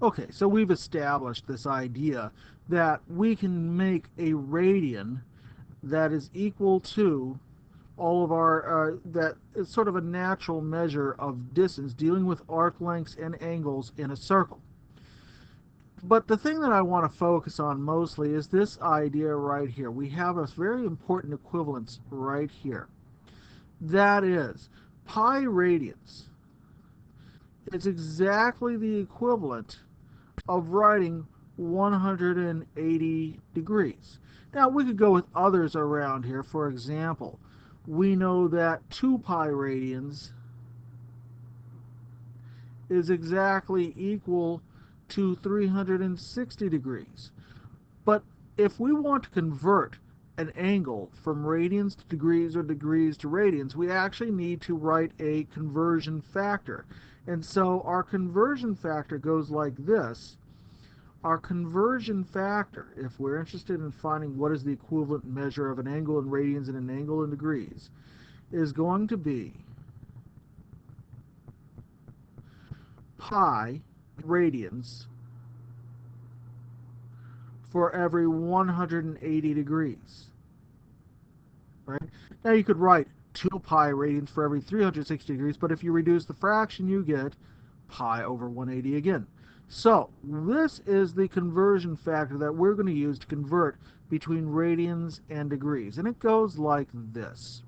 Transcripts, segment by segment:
Okay, so we've established this idea that we can make a radian that is equal to all of our, that is sort of a natural measure of distance dealing with arc lengths and angles in a circle. But the thing that I want to focus on mostly is this idea right here. We have a very important equivalence right here. That is, pi radians is exactly the equivalent of writing 180 degrees. Now we could go with others around here. For example, we know that 2 pi radians is exactly equal to 360 degrees. But if we want to convert an angle from radians to degrees or degrees to radians, we actually need to write a conversion factor. And so our conversion factor goes like this. Our conversion factor, if we're interested in finding what is the equivalent measure of an angle in radians and an angle in degrees, is going to be pi radians for every 180 degrees. Right? Now you could write 2 pi radians for every 360 degrees, but if you reduce the fraction, you get pi over 180 again. So this is the conversion factor that we're going to use to convert between radians and degrees. And it goes like this.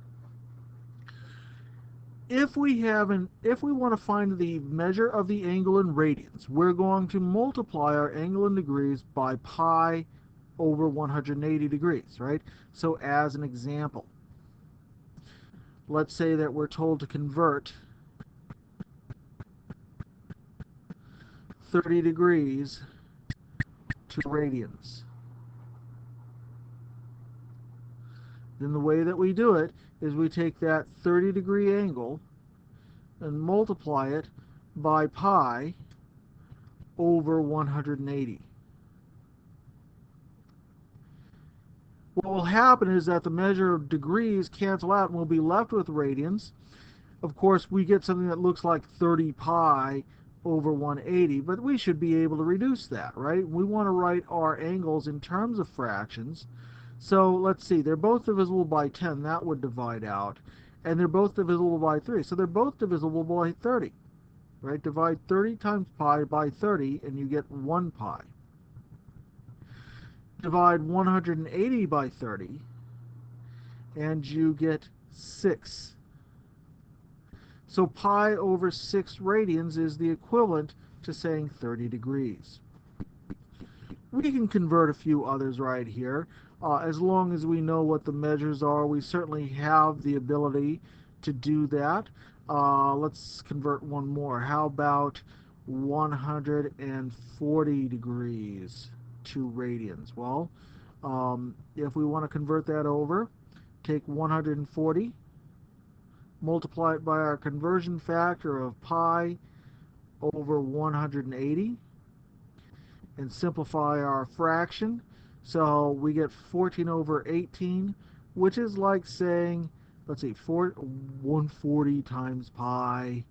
If we want to find the measure of the angle in radians, we're going to multiply our angle in degrees by pi over 180 degrees, right? So as an example, let's say that we're told to convert 30 degrees to radians. Then the way that we do it is we take that 30-degree angle and multiply it by pi over 180. What will happen is that the measure of degrees cancel out and we'll be left with radians. Of course, we get something that looks like 30 pi over 180, but we should be able to reduce that, right? We want to write our angles in terms of fractions. So let's see, they're both divisible by 10, that would divide out. And they're both divisible by 3, so they're both divisible by 30, right? Divide 30 times pi by 30, and you get 1 pi. Divide 180 by 30, and you get 6. So pi over 6 radians is the equivalent to saying 30 degrees. We can convert a few others right here. As long as we know what the measures are, we certainly have the ability to do that. Let's convert one more. How about 140 degrees to radians? Well, if we want to convert that over, take 140, multiply it by our conversion factor of pi over 180, and simplify our fraction. So we get 14 over 18, which is like saying, let's see, 140 times pi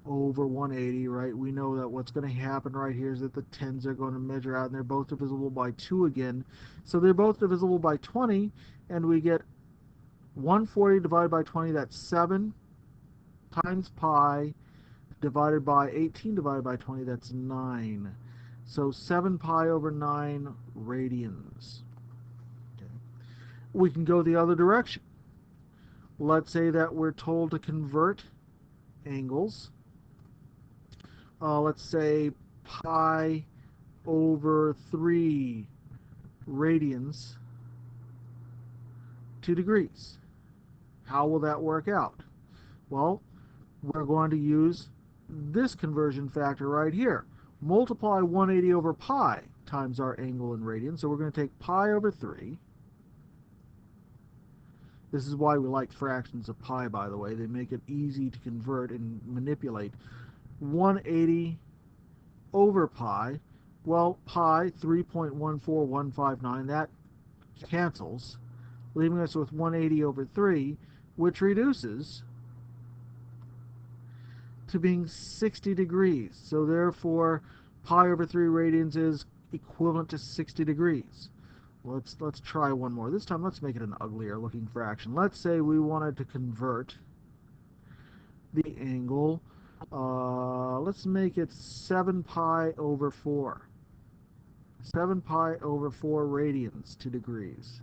over 180, right? We know that what's going to happen right here is that the tens are going to measure out, and they're both divisible by 2 again. So they're both divisible by 20, and we get 140 divided by 20, that's 7 times pi, divided by 18 divided by 20, that's 9. So 7 pi over 9 radians. Okay. We can go the other direction. Let's say that we're told to convert angles. Let's say pi over 3 radians to degrees. How will that work out? Well, we're going to use this conversion factor right here. Multiply 180 over pi times our angle in radians. So we're going to take pi over 3. This is why we like fractions of pi, by the way. They make it easy to convert and manipulate. 180 over pi. Well, pi, 3.14159, that cancels, leaving us with 180 over 3, which reduces to being 60 degrees. So therefore, pi over 3 radians is equivalent to 60 degrees. Let's try one more. This time let's make it an uglier looking fraction. Let's say we wanted to convert the angle. Let's make it 7 pi over 4. 7 pi over 4 radians to degrees.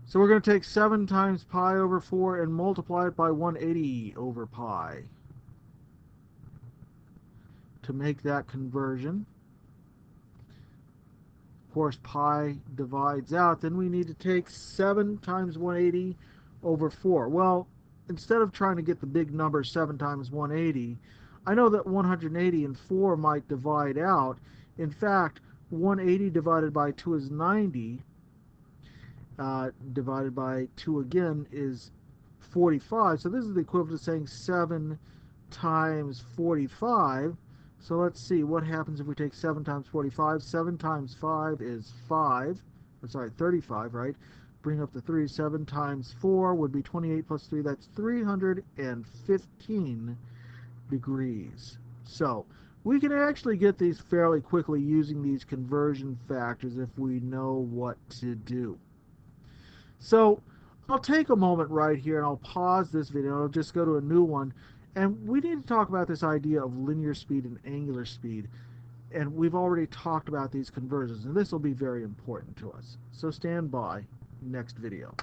So we're going to take 7 times pi over 4 and multiply it by 180 over pi to make that conversion. Of course, pi divides out. Then we need to take 7 times 180 over 4. Well, instead of trying to get the big number 7 times 180, I know that 180 and 4 might divide out. In fact, 180 divided by 2 is 90. Divided by 2 again is 45. So this is the equivalent of saying 7 times 45. So let's see what happens if we take 7 times 45. 7 times 5 is 35, right? Bring up the 3. 7 times 4 would be 28 plus 3. That's 315 degrees. So we can actually get these fairly quickly using these conversion factors if we know what to do. So I'll take a moment right here and I'll pause this video. I'll just go to a new one. And we need to talk about this idea of linear speed and angular speed. And we've already talked about these conversions, and this will be very important to us. So stand by. Next video.